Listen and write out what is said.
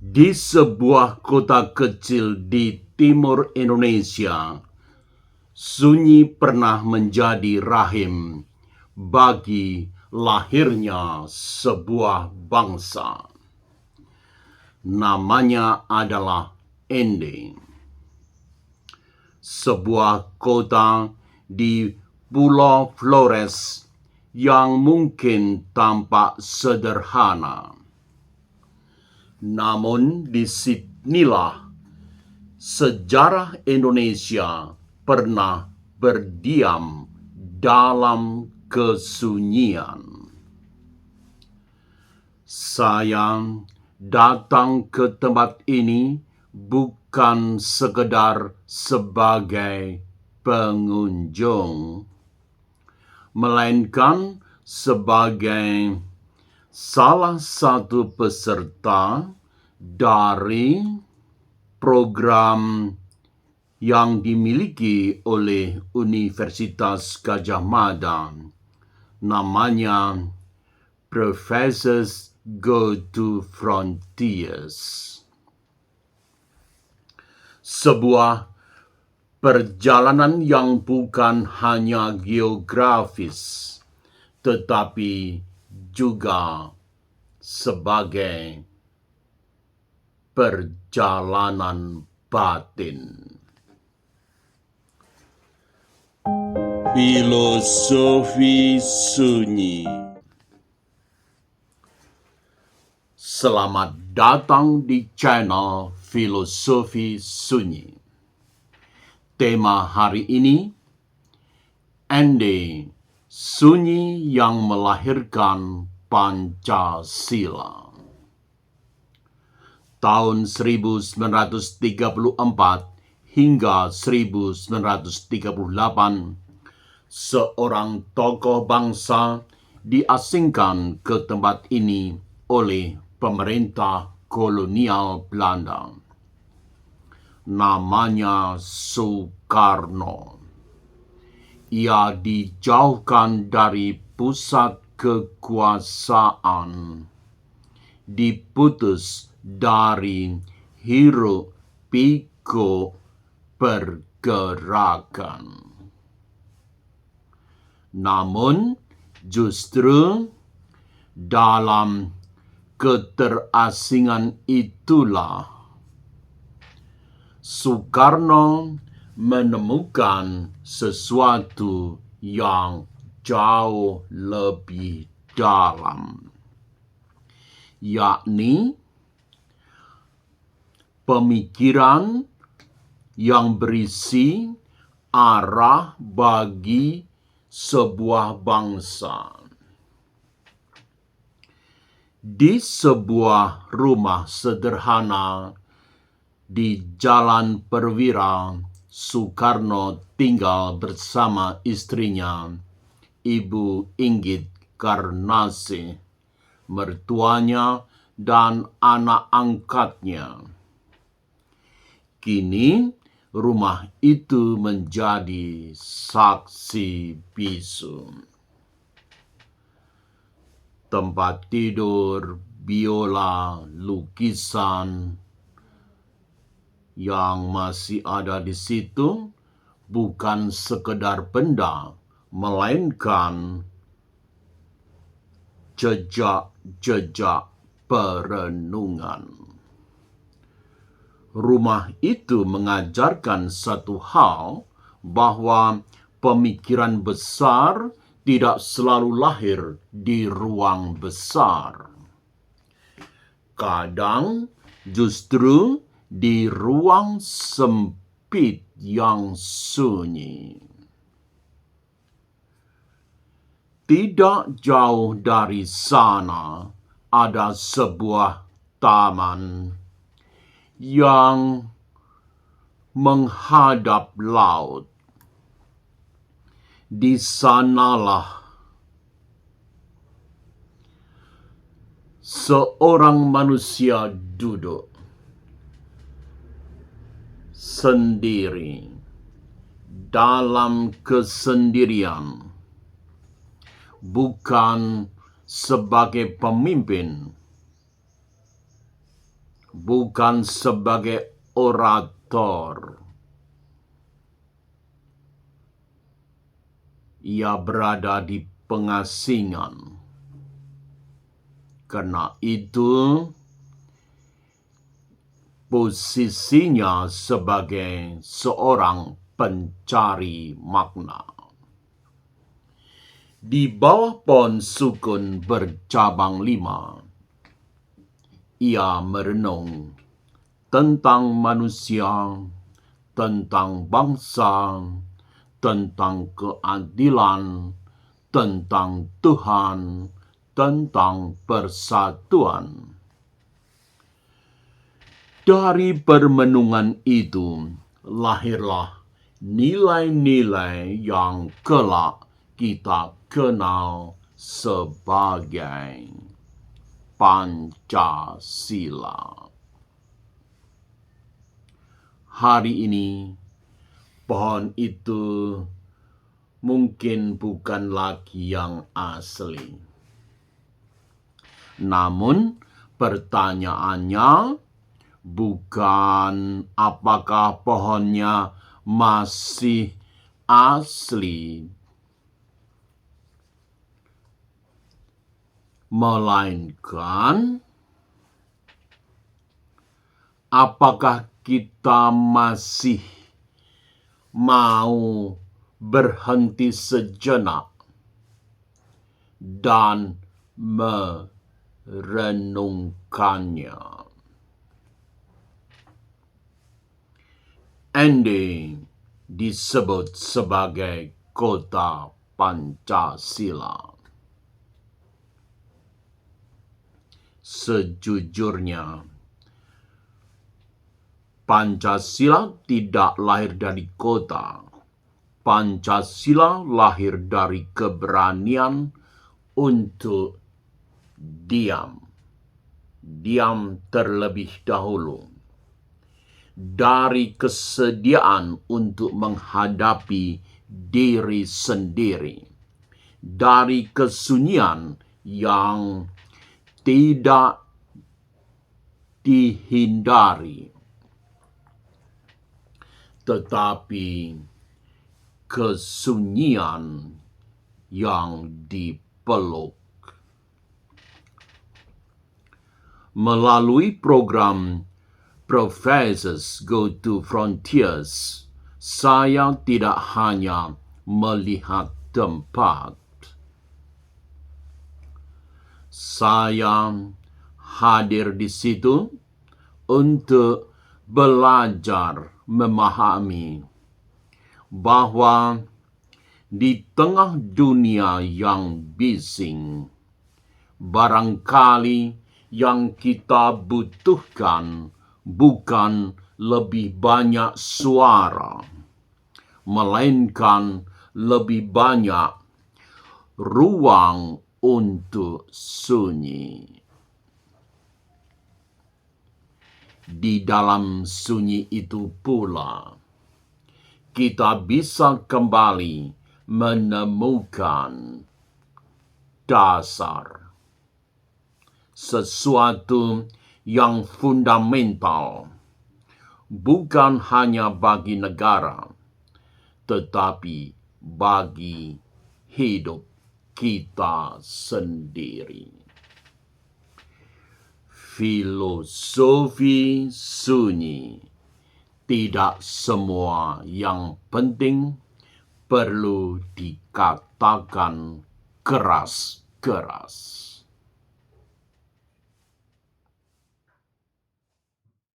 Di sebuah kota kecil di timur Indonesia, sunyi pernah menjadi rahim bagi lahirnya sebuah bangsa. Namanya adalah Ende, sebuah kota di Pulau Flores yang mungkin tampak sederhana. Namun disinilah sejarah Indonesia pernah berdiam dalam kesunyian. Saya datang ke tempat ini bukan sekedar sebagai pengunjung, melainkan sebagai salah satu peserta dari program yang dimiliki oleh Universitas Gadjah Mada, namanya Professors Go to Frontiers. Sebuah perjalanan yang bukan hanya geografis, tetapi juga sebagai perjalanan batin. Filosofi sunyi. Selamat datang di channel Filosofi Sunyi. Tema hari ini, Ende, sunyi yang melahirkan Pancasila. Tahun 1934 hingga 1938, seorang tokoh bangsa diasingkan ke tempat ini oleh pemerintah kolonial Belanda. Namanya Soekarno. Ia dijauhkan dari pusat kekuasaan, diputus dari hiruk pikuk pergerakan. Namun justru dalam keterasingan itulah Soekarno menemukan sesuatu yang jauh lebih dalam, yakni pemikiran yang berisi arah bagi sebuah bangsa. Di sebuah rumah sederhana di Jalan Perwira, Soekarno tinggal bersama istrinya, Ibu Inggit Karnasih, mertuanya, dan anak angkatnya. Kini rumah itu menjadi saksi bisu. Tempat tidur, biola, lukisan yang masih ada di situ bukan sekedar benda, melainkan jejak-jejak perenungan. Rumah itu mengajarkan satu hal, bahwa pemikiran besar tidak selalu lahir di ruang besar. Kadang justru di ruang sempit yang sunyi. Tidak jauh dari sana ada sebuah taman yang menghadap laut. Di sanalah seorang manusia duduk sendiri dalam kesendirian, bukan sebagai pemimpin, bukan sebagai orator. Ia berada di pengasingan. Karena itu, posisinya sebagai seorang pencari makna. Di bawah pohon sukun bercabang 5, ia merenung tentang manusia, tentang bangsa, tentang keadilan, tentang Tuhan, tentang persatuan. Dari permenungan itu lahirlah nilai-nilai yang kelak kita kenal sebagai Pancasila. Hari ini, pohon itu mungkin bukan lagi yang asli. Namun, pertanyaannya bukan apakah pohonnya masih asli, melainkan apakah kita masih mau berhenti sejenak dan merenungkannya. Ende disebut sebagai kota Pancasila. Sejujurnya, Pancasila tidak lahir dari kota. Pancasila lahir dari keberanian untuk diam terlebih dahulu. Dari kesediaan untuk menghadapi diri sendiri. Dari kesunyian yang tidak dihindari, tetapi kesunyian yang dipeluk. Melalui program Professors Go to Frontiers, saya tidak hanya melihat tempat. Saya hadir di situ untuk belajar memahami bahwa di tengah dunia yang bising, barangkali yang kita butuhkan bukan lebih banyak suara, melainkan lebih banyak ruang untuk sunyi. Di dalam sunyi itu pula, kita bisa kembali menemukan dasar, sesuatu yang fundamental, bukan hanya bagi negara, tetapi bagi hidup kita sendiri. Filosofi sunyi. Tidak semua yang penting perlu dikatakan keras-keras.